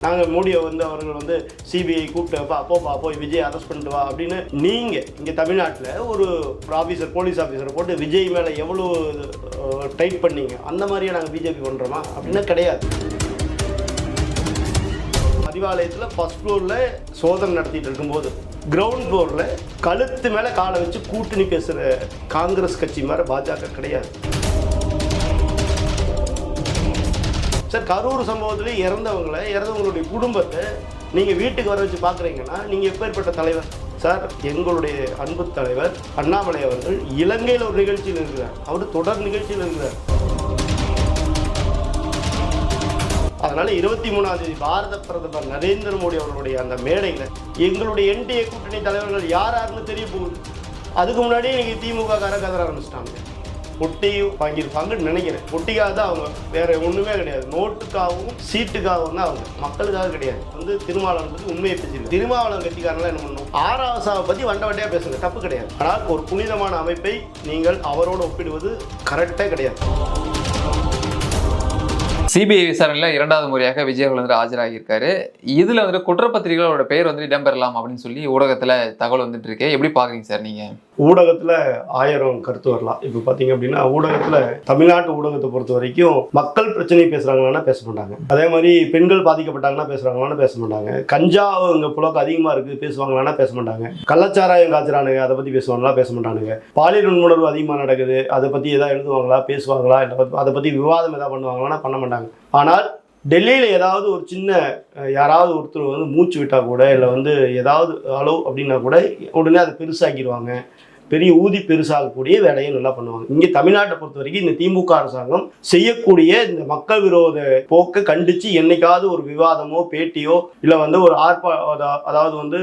நாங்கள் மோடியை அவர்கள் சிபிஐ கூப்பிட்டு போப்பா போய் விஜய் அரெஸ்ட் பண்ணிட்டு வா அப்படின்னு நீங்கள் இங்கே தமிழ்நாட்டில் ஒரு ஆஃபீஸர் போலீஸ் ஆஃபீஸரை போட்டு விஜய் மேலே எவ்வளோ டைட் பண்ணீங்க, அந்த மாதிரியே நாங்கள் பிஜேபி பண்ணுறோமா அப்படின்னா கிடையாது. அறிவாலயத்தில் ஃபர்ஸ்ட் ஃப்ளோரில் சோதனை நடத்திட்டு இருக்கும்போது கிரவுண்ட் ஃப்ளோரில் கழுத்து மேலே காலை வச்சு கூட்டணி பேசுகிற காங்கிரஸ் கட்சி மாதிரி பாஜக கிடையாது. சார், கரூர் சம்பவத்தில் இறந்தவங்களுடைய குடும்பத்தை நீங்கள் வீட்டுக்கு வர வச்சு பார்க்குறீங்கன்னா நீங்கள் எப்பேற்பட்ட தலைவர் சார்? எங்களுடைய அன்பு தலைவர் அண்ணாமலை அவர்கள் இலங்கையில் ஒரு நிகழ்ச்சியில் இருக்கிறார், அவர் தொடர் நிகழ்ச்சியில் இருக்கிறார். அதனால் 23ஆம் தேதி பாரத பிரதமர் நரேந்திர மோடி அவர்களுடைய அந்த மேடையில் எங்களுடைய என்டிஏ கூட்டணி தலைவர்கள் யாருன்னு தெரிய போகுது. அதுக்கு முன்னாடியே நீங்கள் திமுக கதற ஆரம்பிச்சிட்டாங்க. பொட்டி வாங்கியிருப்பாங்கன்னு நினைக்கிறேன். பொட்டிக்காக தான் அவங்க, வேற ஒன்றுமே கிடையாது. நோட்டுக்காகவும் சீட்டுக்காகவும் தான் அவங்க, மக்களுக்காக கிடையாது. திருமாவளவன் பற்றி உண்மையை பேசியிருக்கு. திருமாவளவன் கட்சிக்காரங்களாம் என்ன பண்ணணும், ஆராசாவை பற்றி வண்டையாக பேசுங்க, தப்பு கிடையாது. ஆனால் ஒரு புனிதமான அமைப்பை நீங்கள் அவரோடு ஒப்பிடுவது கரெக்டே கிடையாது. சிபிஐ விசாரணையில் 2வது முறையாக விஜய் அவர்கள் ஆஜராகியிருக்காரு. இதில் குற்றப்பத்திரிகைகளோட பெயர் இடம்பெறலாம் அப்படின்னு சொல்லி ஊடகத்தில் தகவல் வந்துட்டு இருக்கு. எப்படி பார்க்குறீங்க சார் நீங்கள்? ஊடகத்தில் 1000 கருத்து வரலாம். இப்போ பார்த்தீங்க அப்படின்னா ஊடகத்தில் தமிழ்நாட்டு ஊடகத்தை பொறுத்த வரைக்கும் மக்கள் பிரச்சனை பேசுகிறாங்களான்னா பேச மாட்டாங்க. அதே மாதிரி பெண்கள் பாதிக்கப்பட்டாங்கன்னா பேசுகிறாங்களான்னு பேச மாட்டாங்க. கஞ்சா இங்கே புழக்கம் அதிகமாக இருக்குது பேசுவாங்களான்னா பேச மாட்டாங்க. கள்ளச்சாராயம் காய்ச்சறானுங்க அதை பற்றி பேசுவாங்களா பேச மாட்டானுங்க. பாலியல் உணர்வு அதிகமாக நடக்குது அதை பற்றி எதாவது எழுதுவாங்களா பேசுவாங்களா, இல்லை அதை பற்றி விவாதம் எதாவது பண்ணுவாங்களான்னா பண்ண மாட்டாங்க. ஆனால் டெல்லியில் ஏதாவது ஒரு சின்ன யாராவது ஒருத்தர் மூச்சு விட்டால் கூட, இல்லை ஏதாவது அளவு அப்படின்னா கூட உடனே அதை பெருசாக்கிடுவாங்க. பெரிய ஊதி பெருசாகக்கூடிய வேலையை நல்லா பண்ணுவாங்க. இங்கே தமிழ்நாட்டை பொறுத்த வரைக்கும் இந்த திமுக அரசாங்கம் செய்யக்கூடிய இந்த மக்கள் விரோத போக்கை கண்டித்து என்னைக்காவது ஒரு விவாதமோ பேட்டியோ இல்லை ஒரு அதாவது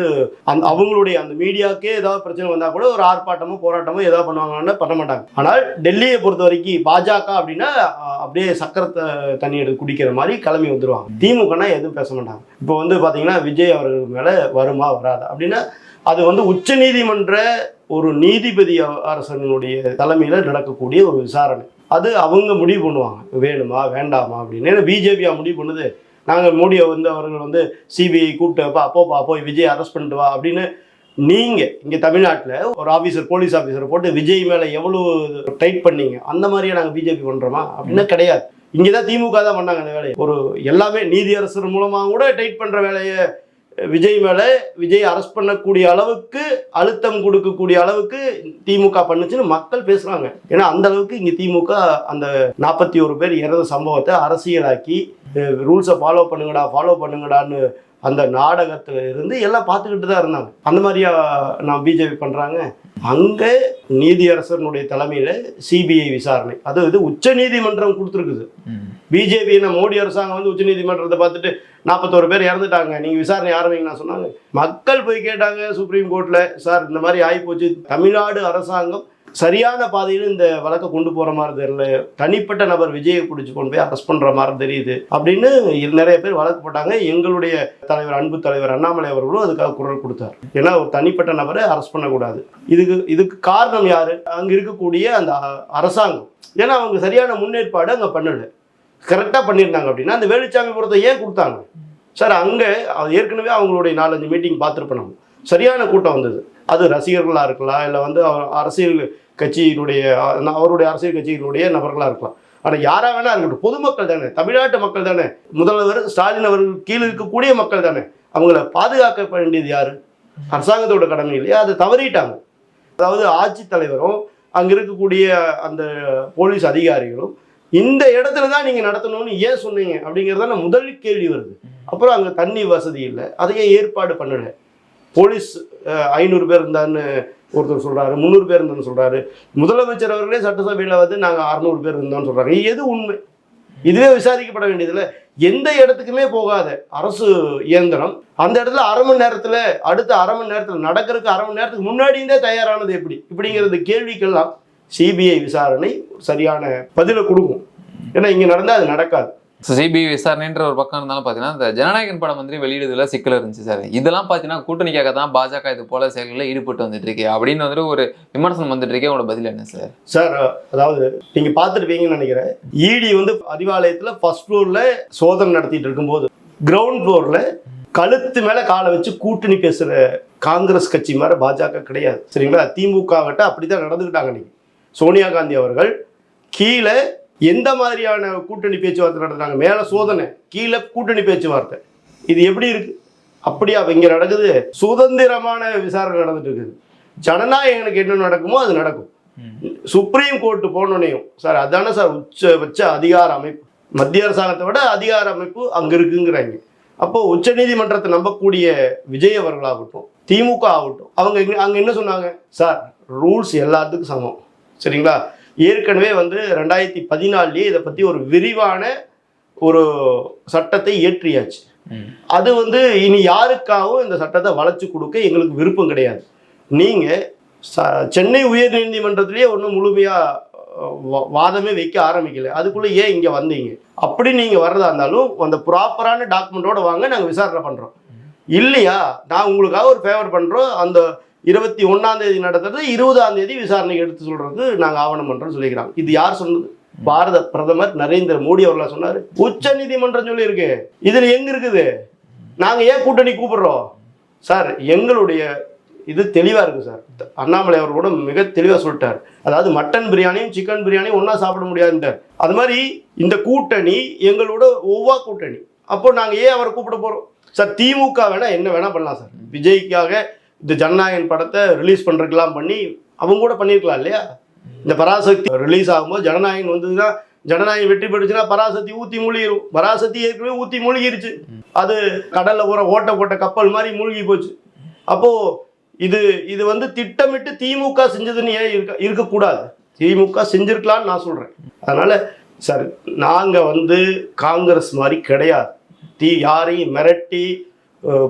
அவங்களுடைய அந்த மீடியாவுக்கே ஏதாவது பிரச்சனை வந்தால் கூட ஒரு ஆர்ப்பாட்டமோ போராட்டமோ ஏதாவது பண்ணுவாங்கன்னா பண்ண மாட்டாங்க. ஆனால் டெல்லியை பொறுத்த வரைக்கும் பாஜக அப்படின்னா அப்படியே சக்கரத்தை தண்ணி எடுத்து குடிக்கிற மாதிரி கிளம்பி வந்துடுவாங்க. திமுகனா எதுவும் பேச மாட்டாங்க. இப்போ பார்த்தீங்கன்னா விஜய் அவர்கள் மேலே வருமா வராதா அப்படின்னா அது உச்ச நீதிமன்ற ஒரு நீதிபதி அரசனுடைய தலைமையில் நடக்கக்கூடிய ஒரு விசாரணை. அது அவங்க முடிவு பண்ணுவாங்க, வேணுமா வேண்டாமா அப்படின்னு. ஏன்னா பிஜேபியா முடிவு பண்ணுது, நாங்கள் மோடியை அவர்கள் சிபிஐ கூப்பிட்டு போப்பா போய் விஜய் அரெஸ்ட் பண்ணிட்டு வா அப்படின்னு நீங்கள் இங்கே தமிழ்நாட்டில் ஒரு ஆஃபீஸர் போலீஸ் ஆஃபீஸரை போட்டு விஜய் மேலே எவ்வளோ டைட் பண்ணீங்க, அந்த மாதிரியே நாங்கள் பிஜேபி பண்ணுறோமா அப்படின்னா கிடையாது. இங்கே தான் திமுக தான் பண்ணாங்க அந்த வேலையை. ஒரு எல்லாமே நீதியரசர் மூலமாக கூட டைட் பண்ணுற வேலையை விஜய் மேலே விஜய் அரெஸ்ட் பண்ணக்கூடிய அளவுக்கு அழுத்தம் கொடுக்கக்கூடிய அளவுக்கு திமுக பண்ணுச்சுன்னு மக்கள் பேசுகிறாங்க. ஏன்னா அந்த அளவுக்கு இங்கே திமுக அந்த 41 பேர் இறந்த சம்பவத்தை அரசியலாக்கி ரூல்ஸை ஃபாலோ பண்ணுங்கடான்னு அந்த நாடகத்தில் இருந்து எல்லாம் பார்த்துக்கிட்டு தான் இருந்தாங்க. அந்த மாதிரியா நான் பிஜேபி பண்ணுறாங்க. அங்கே நீதியரசனுடைய தலைமையில் சிபிஐ விசாரணை, அது உச்ச நீதிமன்றம் கொடுத்துருக்குது. பிஜேபி மோடி அரசாங்கம் உச்ச நீதிமன்றத்தை பார்த்துட்டு 41 பேர் இறந்துட்டாங்க, நீங்கள் விசாரணை ஆரம்பிங்கன்னா சொன்னாங்க. மக்கள் போய் கேட்டாங்க சுப்ரீம் கோர்ட்டில், சார் இந்த மாதிரி ஆகிப்போச்சு, தமிழ்நாடு அரசாங்கம் சரியான பாதையில் இந்த வழக்கை கொண்டு போகிற மாதிரி தெரியல, தனிப்பட்ட நபர் விஜயை பிடிச்சி கொண்டு போய் அரெஸ்ட் பண்ணுற மாதிரி தெரியுது அப்படின்னு நிறைய பேர் வழக்கு போட்டாங்க. எங்களுடைய தலைவர் அன்பு தலைவர் அண்ணாமலை அவர்களும் அதுக்காக குரல் கொடுத்தார். ஏன்னா ஒரு தனிப்பட்ட நபரை அரெஸ்ட் பண்ணக்கூடாது. இதுக்கு காரணம் யார்? அங்கே இருக்கக்கூடிய அந்த அரசாங்கம். ஏன்னா அவங்க சரியான முன்னேற்பாடு அங்கே பண்ணலை. கரெக்டாக பண்ணியிருந்தாங்க அப்படின்னா அந்த வேலுச்சாமிபுரத்தை ஏன் கொடுத்தாங்க சார்? அங்கே ஏற்கனவே அவங்களுடைய 4-5 மீட்டிங் பார்த்துருப்போம். நம்ம சரியான கூட்டம் வந்தது. அது ரசிகர்களாக இருக்கலாம், இல்லை அரசியல் கட்சியினுடைய அவருடைய அரசியல் கட்சியினுடைய நபர்களாக இருக்கலாம். ஆனால் யாராக வேணா இருக்கட்டும், பொதுமக்கள் தானே, தமிழ்நாட்டு மக்கள் தானே, முதல்வர் ஸ்டாலின் அவர்கள் கீழே இருக்கக்கூடிய மக்கள் தானே. அவங்கள பாதுகாக்க வேண்டியது யார்? அரசாங்கத்தோட கடமை இல்லையா? அதை தவறிட்டாங்க. அதாவது ஆட்சித்தலைவரும் அங்கே இருக்கக்கூடிய அந்த போலீஸ் அதிகாரிகளும் இந்த இடத்துல தான் நீங்கள் நடத்தணும்னு ஏன் சொன்னீங்க அப்படிங்கிறதான முதல் கேள்வி வருது. அப்புறம் அங்கே தண்ணி வசதி இல்லை, அதையே ஏற்பாடு பண்ணலை. போலீஸ் 500 பேர் இருந்தான்னு ஒருத்தர் சொல்கிறாரு, 300 பேர் இருந்தான்னு சொல்கிறாரு. முதலமைச்சர் அவர்களே சட்டசபையில் நாங்கள் 600 பேர் இருந்தோம்னு சொல்கிறாங்க. எது உண்மை? இதுவே விசாரிக்கப்பட வேண்டியதில்லை. எந்த இடத்துக்குமே போகாத அரசு இயந்திரம் அந்த இடத்துல அரை மணி நேரத்தில், அடுத்த அரை மணி நேரத்தில் நடக்கிறதுக்கு அரை மணி நேரத்துக்கு முன்னாடியே தயாரானது எப்படி? இப்படிங்கிறது கேள்விக்கெல்லாம் சிபிஐ விசாரணை சரியான பதிலை கொடுக்கும். ஏன்னா இங்கே நடந்தால் அது நடக்காது. சிபிஐ விசாரணைன்ற ஒரு பக்கம் இருந்தாலும் பார்த்தீங்கன்னா இந்த ஜனநாயகன் படம் வெளியிடுறதுல சிக்கல் இருந்துச்சு சார். இதெல்லாம் பார்த்தீங்கன்னா கூட்டணிக்காக தான் பாஜக இது போல செயல்களில் ஈடுபட்டு வந்துட்டு இருக்கு அப்படின்னு ஒரு விமர்சனம் வந்துட்டு இருக்கே. உங்களோட பதில் என்ன சார்? சார், அதாவது நீங்கள் பார்த்துருப்பீங்கன்னு நினைக்கிறேன். இடி அறிவாலயத்தில் ஃபர்ஸ்ட் ஃப்ளோரில் சோதனை நடத்திட்டு இருக்கும்போது கிரவுண்ட் ஃப்ளோர்ல கழுத்து மேல காலை வச்சு கூட்டணி பேசுற காங்கிரஸ் கட்சி மாதிரி பாஜக கிடையாது. சரிங்களா? திமுக கிட்ட அப்படித்தான் நடந்துக்கிட்டாங்க. இன்னைக்கு சோனியா காந்தி அவர்கள் கீழே எந்த மாதிரியான கூட்டணி பேச்சுவார்த்தை நடத்துறாங்க? மேல சோதனை, கீழே கூட்டணி பேச்சுவார்த்தை. இது எப்படி இருக்கு? அப்படியா இங்க நடக்குது? சுதந்திரமான விசாரணை நடந்துட்டு இருக்குது. ஜனநாயகனுக்கு என்ன நடக்குமோ அது நடக்கும். சுப்ரீம் கோர்ட்டு போனோனையும் சார் அதானே சார் உச்சபட்ச அதிகார அமைப்பு, மத்திய அரசாங்கத்தை விட அதிகார அமைப்பு அங்க இருக்குங்கிறாங்க. அப்போ உச்ச நீதிமன்றத்தை நம்பக்கூடிய விஜய் அவர்களாகட்டும், திமுக ஆகட்டும், அவங்க அங்க என்ன சொன்னாங்க? சார் ரூல்ஸ் எல்லாத்துக்கும் சமம். சரிங்களா? ஏற்கனவே 2014 இதை பத்தி ஒரு விரிவான ஒரு சட்டத்தை இயற்றியாச்சு. அது இனி யாருக்காகவும் இந்த சட்டத்தை வளைச்சு கொடுக்க எங்களுக்கு விருப்பம் கிடையாது. நீங்க சென்னை உயர் நீதிமன்றத்திலேயே ஒன்றும் முழுமையா வாதமே வைக்க ஆரம்பிக்கல, அதுக்குள்ள ஏன் இங்க வந்தீங்க? அப்படி நீங்க வர்றதா இருந்தாலும் அந்த ப்ராப்பரான டாக்குமெண்டோட வாங்க, நாங்க விசாரணை பண்றோம். இல்லையா நான் உங்களுக்காக ஒரு ஃபேவர் பண்றோம், அந்த 21ஆம் தேதி நடத்துறது 20ஆம் தேதி விசாரணைக்கு எடுத்து சொல்றதுக்கு நாங்க ஆவணம் பண்றோம்னு சொல்லிக்கிறாங்க. இது யார் சொன்னது? பாரத பிரதமர் நரேந்திர மோடி அவர்களா சொன்னாரு. உச்ச நீதிமன்றம் சொல்லி இருக்கு. இதுல எங்க இருக்குது? நாங்க ஏன் கூட்டணி கூப்பிடுறோம்? சார் எங்களுடைய இது தெளிவா இருக்கு சார். அண்ணாமலை அவர் கூட மிக தெளிவா சொல்லிட்டார். அதாவது மட்டன் பிரியாணியும் சிக்கன் பிரியாணியும் ஒன்னா சாப்பிட முடியாதுன்றார். அது மாதிரி இந்த கூட்டணி எங்களோட ஒவ்வா கூட்டணி. அப்போ நாங்க ஏன் அவரை கூப்பிட போறோம்? சார் திமுக வேணா என்ன வேணா பண்ணலாம் சார். விஜய்க்காக இந்த ஜனநாயகன் படத்தை ரிலீஸ் பண்றதுக்கெல்லாம் பண்ணி அவங்க கூட பண்ணிருக்கலாம் இல்லையா? இந்த பராசக்தி ரிலீஸ் ஆகும்போது ஜனநாயகன் வந்ததுன்னா, ஜனநாயகம் வெற்றி பெற்றுச்சுன்னா பராசக்தி ஊத்தி மூழ்கிடும். பராசக்தி ஏற்கனவே ஊத்தி மூழ்கிருச்சு. அது கடல்ல ஓட்ட போட்ட கப்பல் மாதிரி மூழ்கி போச்சு. அப்போ இது திட்டமிட்டு திமுக செஞ்சதுன்னு ஏன் இருக்கக்கூடாது? திமுக செஞ்சிருக்கலாம்னு நான் சொல்றேன். அதனால சார் நாங்க காங்கிரஸ் மாதிரி கிடையாது. யாரையும் மிரட்டி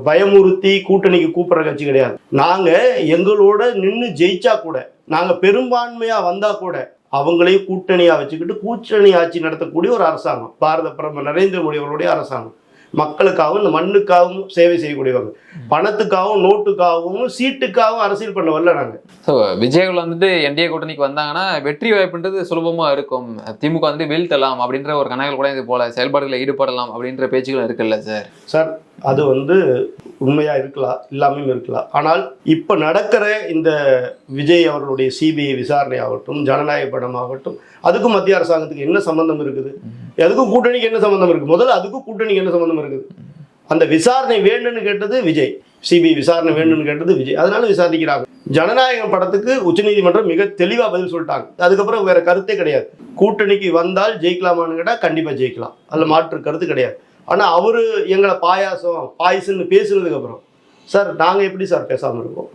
பயமுறுத்தி கூட்டணிக்கு கூப்பிடுற கட்சி கிடையாது. நாங்க எங்களோட நின்று ஜெயிச்சா கூட, நாங்க பெரும்பான்மையா வந்தா கூட அவங்களையும் கூட்டணியா வச்சுக்கிட்டு கூட்டணி ஆட்சி நடத்தக்கூடிய ஒரு அரசாங்கம் பாரத பிரதமர் நரேந்திர மோடி அவர்களுடைய அரசாங்கம். மக்களுக்காகவும் இந்த மண்ணுக்காகவும் சேவை செய்யக்கூடியவங்க. பணத்துக்காகவும் நோட்டுக்காகவும் சீட்டுக்காகவும் அரசியல் பண்ண வரல நாங்க. ஸோ விஜய்கள் என்டிஏ கூட்டணிக்கு வந்தாங்கன்னா வெற்றி வாய்ப்புன்றது சுலபமா இருக்கும். திமுக வீழ்த்தலாம் அப்படின்ற ஒரு கணக்கில் கூட இது போல செயல்பாடுகளில் ஈடுபடலாம் அப்படின்ற பேச்சுகள் இருக்குல்ல சார்? சார் அது உண்மையா இருக்கலாம், இல்லாமையும் இருக்கலாம். ஆனால் இப்ப நடக்கிற இந்த விஜய் அவர்களுடைய சிபிஐ விசாரணை ஆகட்டும், ஜனநாயக படம் ஆகட்டும், அதுக்கும் மத்திய அரசாங்கத்துக்கு என்ன சம்பந்தம் இருக்குது? அதுக்கும் கூட்டணிக்கு என்ன சம்பந்தம் இருக்கு? முதல்ல அதுக்கும் கூட்டணிக்கு என்ன சம்பந்தம் இருக்குது? அந்த விசாரணை வேண்டும்னு கேட்டது விஜய், சிபிஐ விசாரணை வேண்டும்னு கேட்டது விஜய். அதனால விசாரிக்கிறாங்க. ஜனநாயகம் படத்துக்கு உச்சநீதிமன்றம் மிக தெளிவா பதில் சொல்லிட்டாங்க. அதுக்கப்புறம் வேற கருத்தே கிடையாது. கூட்டணிக்கு வந்தால் ஜெயிக்கலாமான்னு கேட்டா கண்டிப்பா ஜெயிக்கலாம், அதுல மாற்று கருத்து கிடையாது. ஆனா அவரு எங்களை பாயசம்னு பேசுனதுக்கு அப்புறம் சார் நாங்க எப்படி சார் பேசாம இருக்கோம்?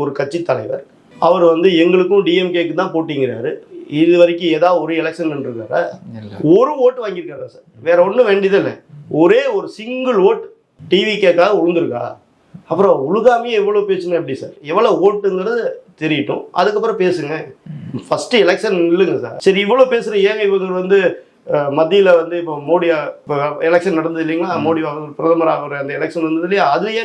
ஒரு கட்சி தலைவர் அவர் எங்களுக்கும் டிஎம்கேக்கு தான் போட்டிங்கிறாரு. இது வரைக்கும் ஏதாவது ஒரு எலெக்ஷன் இருக்காரா? ஒரு ஓட்டு வாங்கியிருக்காரா சார்? வேற ஒன்றும் வேண்டியதில்லை. ஒரே ஒரு சிங்கிள் ஓட்டு டிவிகேக்காக உழுந்துருக்கா? அப்புறம் உழுகாமையே எவ்வளோ பேசுங்க எப்படி சார்? எவ்வளோ ஓட்டுங்கிறது தெரியட்டும், அதுக்கப்புறம் பேசுங்க. ஃபர்ஸ்ட் எலெக்ஷன் இல்லைங்க சார். சரி இவ்வளோ பேசுகிற ஏங்க இவங்க மத்தியில் இப்போ மோடி இப்போ எலெக்ஷன் நடந்தது இல்லைங்களா? மோடி பிரதமர் ஆகிற அந்த எலெக்ஷன் வந்தது இல்லையா? அதுலேயே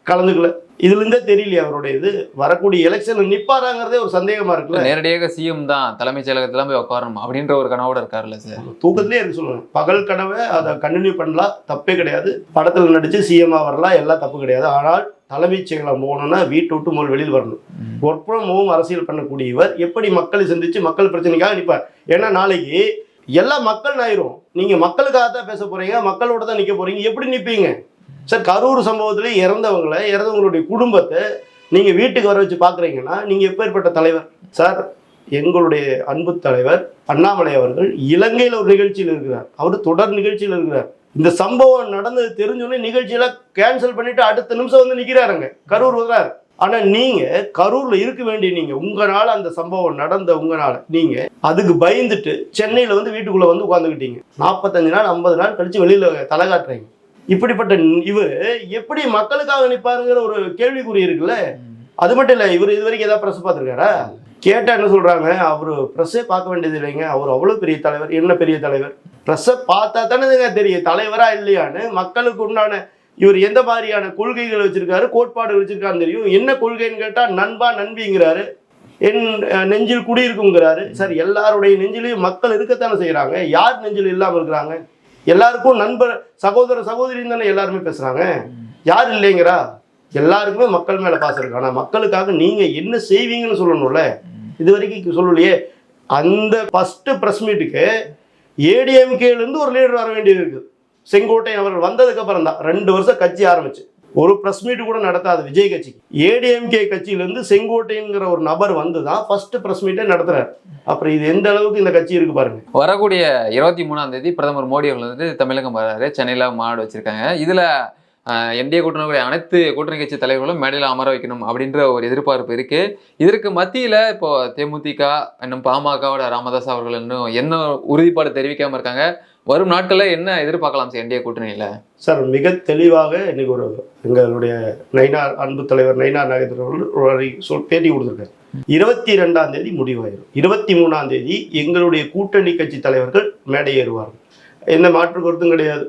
கலந்துக்கல. இதுலேருந்தே தெரியலையே அவருடைய இது வரக்கூடிய எலெக்ஷன் நிற்பாராங்கிறதே ஒரு சந்தேகமா இருக்குல்ல. நேரடியாக சிஎம் தான் தலைமைச் செயலகத்தில் போய் உட்காரணும் அப்படின்ற ஒரு கனவோட இருக்காருல்ல சார்? தூக்கத்திலே இருக்கு சொல்லுவாங்க. பகல் கனவை அதை கண்டினியூ பண்ணலாம், தப்பே கிடையாது. படத்தில் நடிச்சு சிஎம்ஆ வரலாம், எல்லாம் தப்பு கிடையாது. ஆனால் தலைமைச் செயலகம் போகணும்னா வீட்டு விட்டு முதல் வெளியில் வரணும். ஒர்க் ஃப்ரம் ஹோம் அரசியல் பண்ணக்கூடிய இவர் எப்படி மக்களை சந்திச்சு மக்கள் பிரச்சனைக்காக நிற்பார்? ஏன்னா நாளைக்கு எல்லாம் மக்கள் ஆயிரும். நீங்க மக்களுக்காக தான் பேச போறீங்க, மக்களோட தான் நிற்க போறீங்க, எப்படி நிற்பீங்க சார்? கரூர் சம்பவத்திலே இறந்தவங்களுடைய குடும்பத்தை நீங்க வீட்டுக்கு வர வச்சு பாக்குறீங்கன்னா நீங்க எப்பேற்பட்ட தலைவர் சார்? எங்களுடைய அன்பு தலைவர் அண்ணாமலை அவர்கள் இலங்கையில் ஒரு நிகழ்ச்சியில் இருக்கிறார். அவர் தொடர் நிகழ்ச்சியில் இருக்கிறார். இந்த சம்பவம் நடந்தது தெரிஞ்சோடனே நிகழ்ச்சியில கேன்சல் பண்ணிட்டு அடுத்த நிமிஷம் நிக்கிறாருங்க, கரூர் வர்றாரு. ஆனா நீங்க கரூர்ல இருக்க வேண்டிய நீங்க உங்களால அந்த சம்பவம் நடந்த உங்களால நீங்க அதுக்கு பயந்துட்டு சென்னையில வீட்டுக்குள்ள உட்காந்துக்கிட்டீங்க. 45 நாள் 50 நாள் கழிச்சு வெளியில தலை காட்டுறீங்க. இப்படிப்பட்ட இவர் எப்படி மக்களுக்காக நிற்பாருங்கிற ஒரு கேள்விக்குறி இருக்குல்ல. அது மட்டும் இல்ல, இவர் இது வரைக்கும் ஏதாவது பிரஸ் பார்த்துருக்காரா? கேட்டா என்ன சொல்றாங்க? அவரு பிரஸ்ஸே பார்க்க வேண்டியது இல்லைங்க, அவர் அவ்வளவு பெரிய தலைவர். என்ன பெரிய தலைவர்? பிரஸ்ஸை பார்த்தா தானே தெரியும் தலைவரா இல்லையான்னு. மக்களுக்கு உண்டான இவர் எந்த மாதிரியான கொள்கைகள் வச்சிருக்காரு, கோட்பாடுகள் வச்சிருக்காருன்னு தெரியும். என்ன கொள்கைன்னு கேட்டா நண்பா நண்பிங்கிறாரு, என் நெஞ்சில் குடியிருக்குங்கிறாரு. சார் எல்லாருடைய நெஞ்சிலையும் மக்கள் இருக்கத்தானே செய்யறாங்க. யார் நெஞ்சில் இல்லாம இருக்கிறாங்க? எல்லாருக்கும் நண்பர் சகோதர சகோதரின்னு தானே எல்லாருமே பேசுறாங்க. யார் இல்லைங்கிறா? எல்லாருக்குமே மக்கள் மேல பாசம் இருக்கு. ஆனா மக்களுக்காக நீங்க என்ன செய்வீங்கன்னு சொல்லணும்ல. இது வரைக்கும் சொல்லலையே. அந்த ஃபர்ஸ்ட் பிரஸ் மீட்டுக்கு ஏடிஎம்கேல இருந்து ஒரு லீடர் வர வேண்டியது இருக்கு. செங்கோட்டையன் அவர்கள் வந்ததுக்கு அப்புறம் தான் 2 வருஷம் கட்சி ஆரம்பிச்சு ஒரு பிரஸ் மீட் கூட நடத்தாது விஜய் கட்சிக்கு. ஏடிஎம்கே கட்சியிலிருந்து செங்கோட்டையன்கிற ஒரு நபர் வந்து தான் ஃபர்ஸ்ட் பிரஸ் மீட்டே நடத்துறாரு. அப்புறம் இது எந்த அளவுக்கு இந்த கட்சி இருக்கு பாருங்க. வரக்கூடிய 23ஆம் தேதி பிரதமர் மோடி அவர்கள் வந்து தமிழகம் வராரு. சென்னையில மாநாடு வச்சிருக்காங்க. இதுல என்டிஏ கூட்டணியுடைய அனைத்து கூட்டணி கட்சி தலைவர்களும் மேடையில் அமர வைக்கணும் அப்படின்ற ஒரு எதிர்பார்ப்பு இருக்கு. இதற்கு மத்தியில இப்போ தேமுதிக இன்னும் பாமகவோட ராமதாஸ் அவர்கள் இன்னும் என்ன உறுதிப்பாடு தெரிவிக்காம இருக்காங்க. வரும் நாட்களில் என்ன எதிர்பார்க்கலாம் சார் என்டிஏ கூட்டணியில? சார் மிக தெளிவாக இன்னைக்கு ஒரு எங்களுடைய நயினார் அன்பு தலைவர் நயினார் நாகேந்திரன் அவர்கள் பேட்டி கொடுத்துருக்காரு. 22ஆம் தேதி முடிவாயிரும். 23ஆம் தேதி எங்களுடைய கூட்டணி கட்சி தலைவர்கள் மேடை ஏறுவார்கள். எந்த மாற்று கருத்தும் கிடையாது.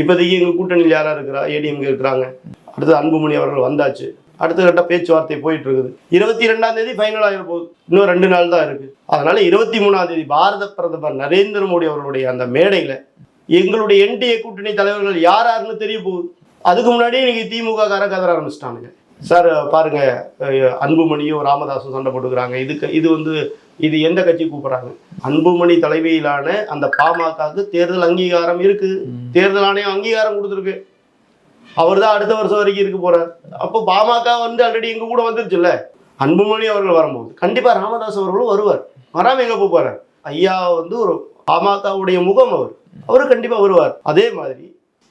இப்போதைக்கு எங்கள் கூட்டணியில் யாராக இருக்கிறா? ஏடிஎம்கே இருக்கிறாங்க. அடுத்து அன்புமணி அவர்கள் வந்தாச்சு. அடுத்த கட்ட பேச்சுவார்த்தை போயிட்டு இருக்குது. 22ஆம் தேதி ஃபைனல் ஆகிற போகுது. இன்னும் 2 நாள் தான் இருக்கு. அதனால 23ஆம் தேதி பாரத பிரதமர் நரேந்திர மோடி அவர்களுடைய அந்த மேடையில் எங்களுடைய என்டிஏ கூட்டணி தலைவர்கள் யாருன்னு தெரிய போகுது. அதுக்கு முன்னாடி இன்னைக்கு திமுக காரங்க கதற ஆரம்பிச்சிட்டானுங்க. சார் பாருங்க, அன்புமணியும் ராமதாசும் சண்டை போட்டுக்கிறாங்க. இது எந்த கட்சி கூப்பிடுறாங்க? அன்புமணி தலைமையிலான அந்த பாமகவுக்கு தேர்தல் அங்கீகாரம் இருக்கு. தேர்தல் ஆணையம் அங்கீகாரம் கொடுத்துருக்கு. அவர் தான் அடுத்த வருஷம் வரைக்கும் இருக்க போறார். அப்போ பாமக வந்து ஆல்ரெடி எங்க கூட வந்துருச்சுல்ல. அன்புமணி அவர்கள் வரும்போது கண்டிப்பா ராமதாஸ் அவர்களும் வருவார். வராம எங்க போறார்? ஐயா வந்து ஒரு பாமகவுடைய முகம். அவரு கண்டிப்பா வருவார். அதே மாதிரி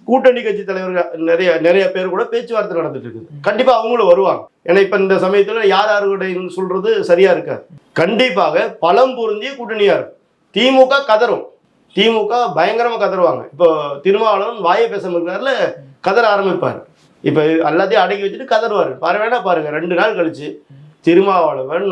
கூட்டணி கட்சி தலைவர்கள் நிறைய பேர் கூட பேச்சுவார்த்தை நடந்துட்டு இருக்குது. கண்டிப்பா அவங்களும் வருவாங்க. ஏன்னா இப்ப இந்த சமயத்துல யாருடைய சொல்றது சரியா இருக்காது. கண்டிப்பாக பலம் பொருந்திய கூட்டணியா இருக்கும். திமுக கதறும். திமுக பயங்கரமா கதறுவாங்க. இப்போ திருமாவளவன் வாயை பேச இருக்கிறாருல, கதற ஆரம்பிப்பார். இப்ப எல்லாத்தையும் அடக்கி வச்சுட்டு கதறுவாரு. பாருங்க 2 நாள் கழிச்சு திருமாவளவன்,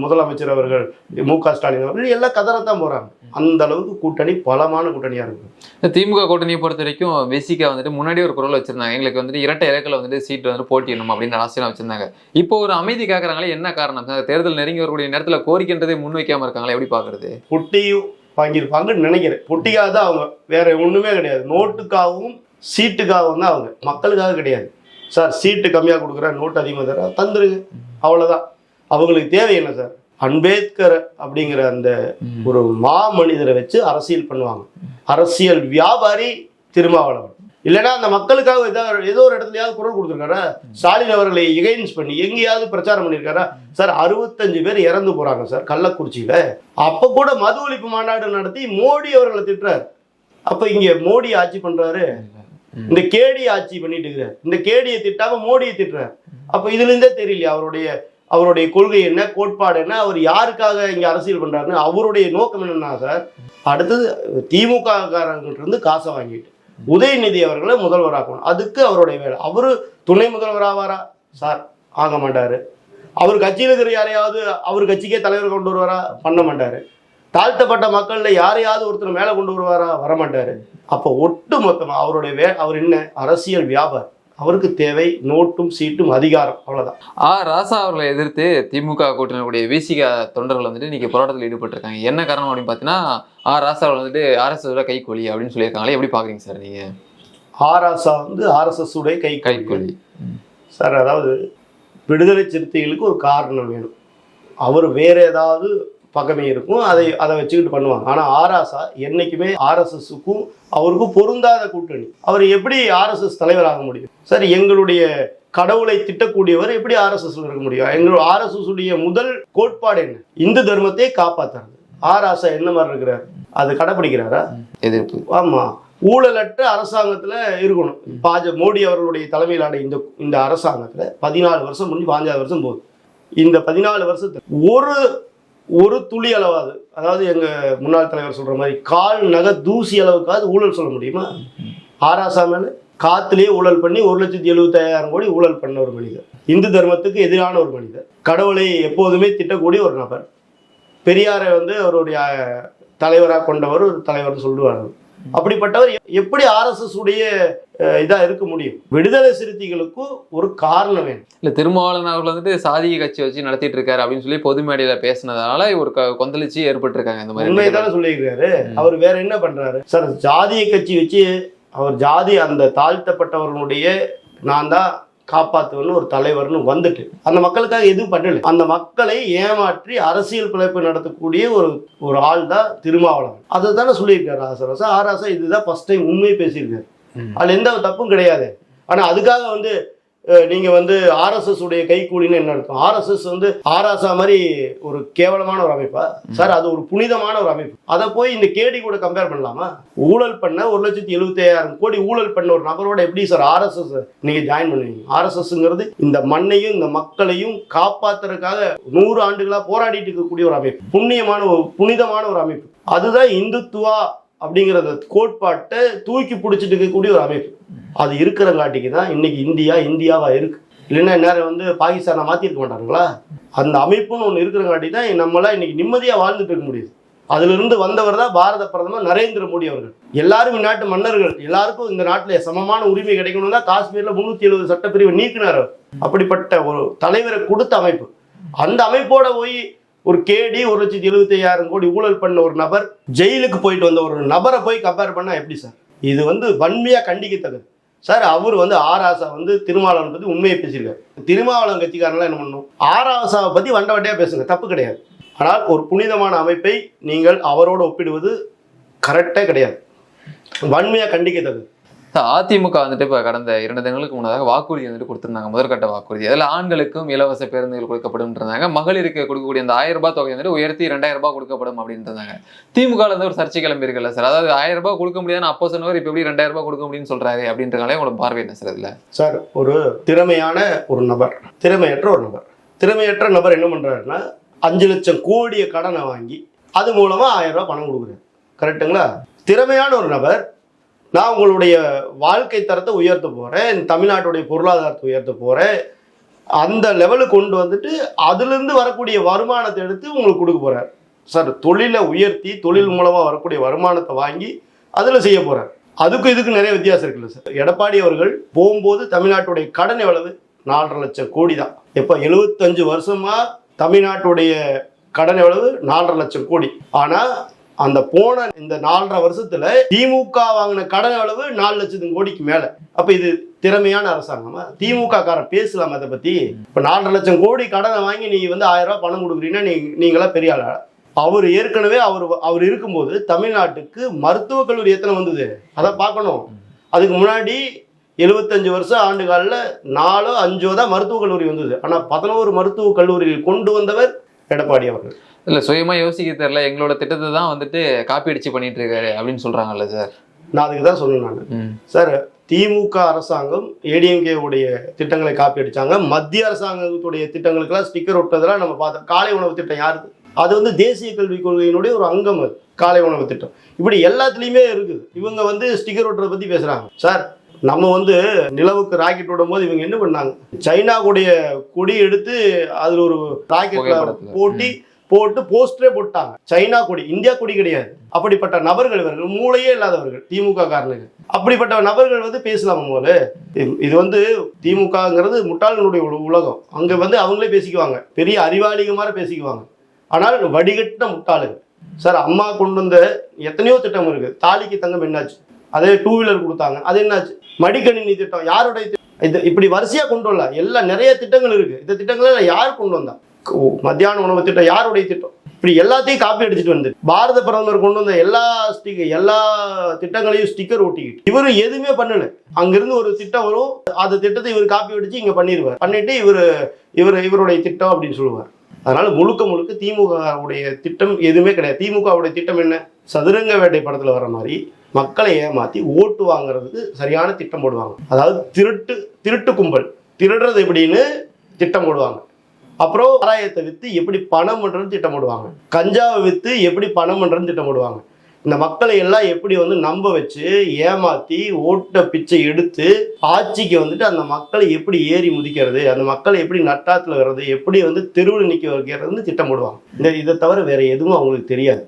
முதலமைச்சர் அவர்கள், மு.க. ஸ்டாலின் அவர்கள் எல்லாம் கதறத்தான் போறாங்க. அந்த அளவுக்கு கூட்டணி பலமான கூட்டணியா இருக்கு. திமுக கூட்டணியை பொறுத்த வரைக்கும் விசிகா வந்துட்டு முன்னாடி ஒரு குரல் வச்சிருந்தாங்க. எங்களுக்கு வந்துட்டு இரட்டை இலக்கில் வந்துட்டு சீட் வந்து போட்டிடணும் அப்படின்னு ஆசையா வச்சிருந்தாங்க. இப்போ ஒரு அமைதி கேட்கறாங்களே, என்ன காரணம்? தேர்தல் நெருங்கி வரக்கூடிய நேரத்தில் கோரிக்கைன்றதை முன்வைக்காம இருக்காங்களா? எப்படி பாக்குறது? பொட்டியும் வாங்கியிருப்பாங்கன்னு நினைக்கிறேன். பொட்டிக்காக தான் அவங்க, வேற ஒண்ணுமே கிடையாது. நோட்டுக்காகவும் சீட்டுக்காகவும் தான் அவங்க, மக்களுக்காக கிடையாது. சார் சீட்டு கம்மியாக கொடுக்குறேன், நோட்டு அதிகமாக தர தந்துருங்க, அவ்வளோதான். அவங்களுக்கு தேவை என்ன சார்? அம்பேத்கர் அப்படிங்கிற அந்த ஒரு மனிதரை வச்சு அரசியல் பண்ணுவாங்க. அரசியல் வியாபாரி திருமாவளவன். இல்லைன்னா அந்த மக்களுக்காக ஏதோ ஒரு இடத்துலயாவது குரல் கொடுத்துருக்காரா? ஸ்டாலின் அவர்களை எகைன்ஸ் பண்ணி எங்கேயாவது பிரச்சாரம் பண்ணியிருக்காரா? சார் 65 பேர் இறந்து போறாங்க சார் கள்ளக்குறிச்சியில. அப்ப கூட மது ஒழிப்பு மாநாடு நடத்தி மோடி அவர்களை திட்டுறாரு. அப்ப இங்க மோடி ஆட்சி பண்றாரு, இந்த கேடி ஆட்சி பண்ணிட்டு இருக்கிறார். இந்த கேடியை திட்டாம மோடியை திட்டுறாரு. அப்ப இதுல இருந்தே தெரியலையா அவருடைய கொள்கை என்ன, கோட்பாடு என்ன, அவர் யாருக்காக இங்க அரசியல் பண்றாருன்னு. அவருடைய நோக்கம் என்னன்னா சார், அடுத்தது திமுக காரங்கிட்ட இருந்து காசை வாங்கிட்டு உதயநிதி அவர்களை முதல்வராக்கணும். அதுக்கு அவருடைய வேலை. அவரு துணை முதல்வர் ஆவாரா? சார் ஆக மாட்டாரு. அவர் கட்சியில் இருக்கிற யாரையாவது அவர் கட்சிக்கே தலைவர் கொண்டு வருவாரா? பண்ண மாட்டாரு. தாழ்த்தப்பட்ட மக்கள்ல யாரையாவது ஒருத்தர் மேல கொண்டு வருவாரா? வரமாட்டாரு. அப்போ ஒட்டு மொத்தமா அவருடைய அவர் என்ன? அரசியல் வியாபாரம். அவருக்கு தேவை நோட்டும் சீட்டும் அதிகாரம், அவ்வளவுதான். ராசா அவர்களை எதிர்த்து திமுக கூட்டணியுடைய விசிக தொண்டர்கள் வந்துட்டு இன்னைக்கு போராட்டத்தில் ஈடுபட்டிருக்காங்க. என்ன காரணம் அப்படின்னு பார்த்தீங்கன்னா, ராசா அவர்கள் வந்துட்டு RSS கைக்கூலி அப்படின்னு சொல்லியிருக்காங்களே, எப்படி பாக்குறீங்க சார் நீங்க? ராசா வந்து RSS உடைய கைக்கூலி சார். அதாவது விடுதலை சிறுத்தைகளுக்கு ஒரு காரணம் வேணும். அவர் வேற ஏதாவது பக்கமே இருக்கும், அதை வச்சுக்கிட்டு பண்ணுவாங்க. ஆனா ராசா என்னைக்குமே RSSக்கும் அவருக்கும் பொருந்தாத கூட்டணி. அவர் எப்படி RSS தலைவராக முடியும் சார்? எங்களுடைய கடவுளை திட்டக்கூடியவர் எப்படி RSSல இருக்க முடியும்? எங்களுடைய RSS உடைய முதல் கோட்பாடு என்ன? இந்து தர்மத்தை காப்பாற்றுறது. ராசா என்ன மாதிரி இருக்கிறார்? அது கடைபிடிக்கிறாரா? எதிர்ப்பு. ஆமா, ஊழலற்ற அரசாங்கத்துல இருக்கணும். மோடி அவர்களுடைய தலைமையிலான இந்த அரசாங்கத்துல 14 வருஷம் முடிஞ்சு 15 வருஷம் போகுது. இந்த 14 வருஷத்துல ஒரு துளி அளவாது, அதாவது எங்க முன்னாள் தலைவர் சொல்ற மாதிரி கால் நகை தூசி அளவுக்காவது ஊழல் சொல்ல முடியுமா? ராசா மேல காத்திலேயே ஊழல் பண்ணி 1,75,000 கோடி ஊழல் பண்ண ஒரு மனிதர், இந்து தர்மத்துக்கு எதிரான ஒரு மனிதர், கடவுளை எப்போதுமே திட்டக்கூடிய ஒரு நபர், பெரியாரை வந்து அவருடைய தலைவராக கொண்டவர் ஒரு தலைவர் சொல்லுவார். அப்படிப்பட்டவர் எப்படி RSS உடைய இதா இருக்க முடியும்? விடுதலை சிறுத்தைகளுக்கு ஒரு காரணம் வேணும். இல்ல திருமாவளவன் அவர்கள் வந்துட்டு சாதிய கட்சி வச்சு நடத்திட்டு இருக்காரு அப்படின்னு சொல்லி பொது மேடையில பேசினதால ஒரு கொந்தளிச்சு ஏற்பட்டிருக்காங்க. இந்த மாதிரி உண்மைதானே சொல்லியிருக்காரு. அவர் வேற என்ன பண்றாரு சார்? ஜாதிய கட்சி வச்சு அவர் ஜாதி அந்த தாழ்த்தப்பட்டவர்களுடைய நான் தான் காப்பாத்துவன்னு ஒரு தலைவர்னு வந்துட்டு அந்த மக்களுக்காக எதுவும் பண்ணல. அந்த மக்களை ஏமாற்றி அரசியல் பிழைப்பு நடத்தக்கூடிய ஒரு ஆள் தான் திருமாவளவன். அதை தானே சொல்லியிருக்காரு ஆசராசா. ஆராசா இதுதான் ஃபர்ஸ்ட் டைம் உண்மையை பேசியிருக்காரு. அதுல எந்த தப்பும் கிடையாது. ஆனா அதுக்காக வந்து நீங்க வந்து RSS உடைய கைக்கூலின்னு என்ன அர்த்தம்? RSS வந்து ஆராசா மாதிரி ஒரு கேவலமான ஒரு அமைப்பா சார்? அது ஒரு புனிதமான ஒரு அமைப்பு. அதை போய் இந்த கேடி கூட கம்பேர் பண்ணலாமா? ஊழல் பண்ண 1,75,000 கோடி ஊழல் பண்ண ஒரு நபரோட எப்படி சார் RSS நீங்க ஜாயின் பண்ணுவீங்க? RSSங்கிறது இந்த மண்ணையும் இந்த மக்களையும் காப்பாத்துறதுக்காக 100 ஆண்டுகளா போராடிட்டு இருக்கக்கூடிய ஒரு அமைப்பு, புனிதமான ஒரு அமைப்பு. அதுதான் இந்துத்துவா அப்படிங்கிறத கோட்பாட்டை தூக்கி பிடிச்சிட்டு இருக்கக்கூடிய ஒரு அமைப்பு. அது இருக்கிறங்காட்டிக்கு தான் இன்னைக்கு இந்தியாவா இருக்கு. இல்லைன்னா நேரம் வந்து பாகிஸ்தானை மாற்றிருக்க மாட்டாங்களா? அந்த அமைப்புன்னு ஒன்று இருக்கிறங்காட்டி தான் நம்மளாம் இன்னைக்கு நிம்மதியாக வாழ்ந்துட்டு இருக்க முடியுது. அதிலிருந்து வந்தவர் தான் பாரத பிரதமர் நரேந்திர மோடி அவர்கள். எல்லாரும் இந்நாட்டு மன்னர்கள், எல்லாருக்கும் இந்த நாட்டில் சமமான உரிமை கிடைக்கணும் தான் காஷ்மீரில் 370 சட்டப்பிரிவு நீக்கினார். அப்படிப்பட்ட ஒரு தலைவரை கொடுத்த அமைப்பு. அந்த அமைப்போட போய் ஒரு கேடி 1,75,000 கோடி ஊழல் பண்ண ஒரு நபர், ஜெயிலுக்கு போயிட்டு வந்த ஒரு நபரை போய் கம்பேர் பண்ணா எப்படி சார்? இது வந்து வன்மையாக கண்டிக்கத்தக்கது சார். அவர் வந்து ஆராசா வந்து திருமாவளவன் பற்றி உண்மையை பேசியிருக்காரு. திருமாவளவன் கட்சிக்காரங்களாம் என்ன பண்ணணும்? ஆராசாவை பற்றி வண்டையாக பேசுங்க, தப்பு கிடையாது. ஆனால் ஒரு புனிதமான அமைப்பை நீங்கள் அவரோடு ஒப்பிடுவது கரெக்டே கிடையாது. வன்மையாக கண்டிக்கத்தக்கது. அதிமுக வந்துட்டு இப்போ கடந்த 2 தினங்களுக்கு முன்னதாக வாக்குறுதி வந்துட்டு கொடுத்திருந்தாங்க, முதற்கட்ட வாக்குறுதி. அதில் ஆண்களுக்கும் இலவச பேருந்துகள் கொடுக்கப்படும் இருந்தாங்க. மகளிருக்கு கொடுக்கக்கூடிய அந்த 1000 ரூபாய் தொகை வந்துட்டு உயர்த்தி 2000 ரூபாய் கொடுக்கப்படும் அப்படின்னு இருந்தாங்க. திமுக இருந்து ஒரு சர்ச்சை கிளம்பி இருக்குல்ல சார்? அதாவது 1000 ரூபாய் கொடுக்க முடியாதுன்னு அப்போ சொன்னவர் இப்போ எப்படி 2000 ரூபாய் கொடுக்க முடியும்னு சொல்றாரு அப்படின்றனாலே உங்களோட பார்வை என்ன சார்? இல்லை சார், ஒரு திறமையான ஒரு நபர், திறமையற்ற நபர் என்ன பண்றாருன்னா 5 லட்சம் கோடியை கடனை வாங்கி அது மூலமா 1000 ரூபாய் பணம் கொடுக்குறாரு. கரெக்டுங்களா? திறமையான ஒரு நபர், நான் உங்களுடைய வாழ்க்கை தரத்தை உயர்த்த போகிறேன், தமிழ்நாட்டுடைய பொருளாதாரத்தை உயர்த்த போகிறேன், அந்த லெவலுக்கு கொண்டு வந்துட்டு அதுலேருந்து வரக்கூடிய வருமானத்தை எடுத்து உங்களுக்கு கொடுக்க போகிறார் சார். தொழிலை உயர்த்தி தொழில் மூலமாக வரக்கூடிய வருமானத்தை வாங்கி அதில் செய்ய போகிறார். அதுக்கும் இதுக்கு நிறைய வித்தியாசம் இருக்குல்ல சார்? எடப்பாடி அவர்கள் போகும்போது தமிழ்நாட்டுடைய கடன் எவ்வளவு? 4.5 லட்சம் கோடி தான். இப்போ 75 வருஷமா தமிழ்நாட்டுடைய கடன் எவ்வளவு? 4.5 லட்சம் கோடி. ஆனால் அந்த போன இந்த 4.5 வருஷத்துல திமுக வாங்கின கடன் அளவு 4 லட்சம் கோடிக்கு மேல. அப்ப இது திறமையான அரசாங்கமா? திமுக காரன் பேசலாம் அதை பத்தி? இப்ப 4.5 லட்சம் கோடி கடனை வாங்கி நீ வந்து 1000 ரூபாய் பணம் கொடுக்குறீங்கன்னா நீங்களா பெரிய ஆளா? அவர் ஏற்கனவே அவர் இருக்கும்போது தமிழ்நாட்டுக்கு மருத்துவக் கல்லூரி எத்தனை வந்தது அதை பார்க்கணும். அதுக்கு முன்னாடி 75 வருஷம் ஆண்டு காலில் 4 5 தான் மருத்துவக் கல்லூரி வந்தது. ஆனா 11 மருத்துவக் கல்லூரியில் கொண்டு வந்தவர் எடப்பாடி அவர்கள். இல்ல சுயமா யோசிக்க தெரியல, எங்களோட திட்டத்தை தான் வந்துட்டு காப்பி அடிச்சு பண்ணிட்டு இருக்காரு அப்படின்னு சொல்றாங்கல்ல சார்? நான் அதுக்கு தான் சொன்னேன் நான் சார். திமுக அரசாங்கம் ஏடிஎம்கே உடைய திட்டங்களை காப்பி அடிச்சாங்க. மத்திய அரசாங்கத்துடைய திட்டங்களுக்கெல்லாம் ஸ்டிக்கர் ஒட்டதெல்லாம் நம்ம பார்த்தோம். காலை உணவு திட்டம் யாருக்கு? அது வந்து தேசிய கல்விக் கொள்கையினுடைய ஒரு அங்கம். அது காலை உணவு திட்டம் இப்படி எல்லாத்துலேயுமே இருக்குது. இவங்க வந்து ஸ்டிக்கர் ஒட்டுறதை பற்றி பேசுகிறாங்க சார். நம்ம வந்து நிலவுக்கு ராக்கெட் விடும் போது இவங்க என்ன பண்ணாங்க? சைனா கூடிய கொடி எடுத்து அதில் ஒரு ராக்கெட் போட்டு போஸ்டரே போட்டாங்க. சைனா கொடி, இந்தியா கொடி கிடையாது. அப்படிப்பட்ட நபர்கள் இவர்கள், மூளையே இல்லாதவர்கள் திமுக காரர்கள். அப்படிப்பட்ட நபர்கள் வந்து பேசலாமா போல? இது வந்து திமுகங்கிறது முட்டாள்களுடைய உலகம். அங்கே வந்து அவங்களே பேசிக்குவாங்க, பெரிய அறிவாளிக மாதிரி பேசிக்குவாங்க. ஆனால் வடிகட்ட முட்டாளுங்க சார். அம்மா கொண்டு வந்த எத்தனையோ திட்டம் இருக்கு. தாலிக்கு தங்கம் என்னாச்சு? அதே 2 வீலர் கொடுத்தாங்க, அது என்னாச்சு? மடிக்கணினி திட்டம் யாருடைய? இது இப்படி வரிசையா கொண்டு வரலாம். எல்லாம் நிறைய திட்டங்கள் இருக்கு. இந்த திட்டங்களை யார் கொண்டு வந்தா? மத்தியான உணவு திட்டம் யாருடைய திட்டம்? இப்படி எல்லாத்தையும் காப்பி அடிச்சுட்டு வந்து பாரத பிரதமர் கொண்டு வந்த எல்லா திட்டங்களையும் ஸ்டிக்கர் ஒட்டிக்கிட்டு இவரு எதுவுமே பண்ணல. அங்கிருந்து ஒரு திட்டம் வரும், அந்த திட்டத்தை இவர் காப்பி அடிச்சு இங்க பண்ணிடுவார். பண்ணிட்டு இவருடைய திட்டம் அப்படின்னு சொல்லுவார். அதனால முழுக்க திமுகவுடைய திட்டம் எதுவுமே கிடையாது. திமுகவுடைய திட்டம் என்ன? சதுரங்க வேட்டை படத்துல வர மாதிரி மக்களை ஏமாத்தி ஓட்டு வாங்குறதுக்கு சரியான திட்டம் போடுவாங்க. அதாவது திருட்டு கும்பல் திருடுறது எப்படின்னு திட்டம் போடுவாங்க. அப்புறம் சாராயத்தை விற்று எப்படி பணம் பண்ணுறதுன்னு திட்டம் போடுவாங்க. கஞ்சாவை விற்று எப்படி பணம் பண்ணுறதுன்னு திட்டம் போடுவாங்க. இந்த மக்களை எல்லாம் எப்படி வந்து நம்ப வச்சு ஏமாற்றி ஓட்ட பிச்சை எடுத்து ஆட்சிக்கு வந்துட்டு அந்த மக்களை எப்படி ஏறி முதிக்கிறது, அந்த மக்களை எப்படி நட்டாத்துல வர்றது, எப்படி வந்து தெருவில் நிற்க வைக்கிறதுன்னு திட்டம் போடுவாங்க. இதை தவிர வேற எதுவும் அவங்களுக்கு தெரியாது.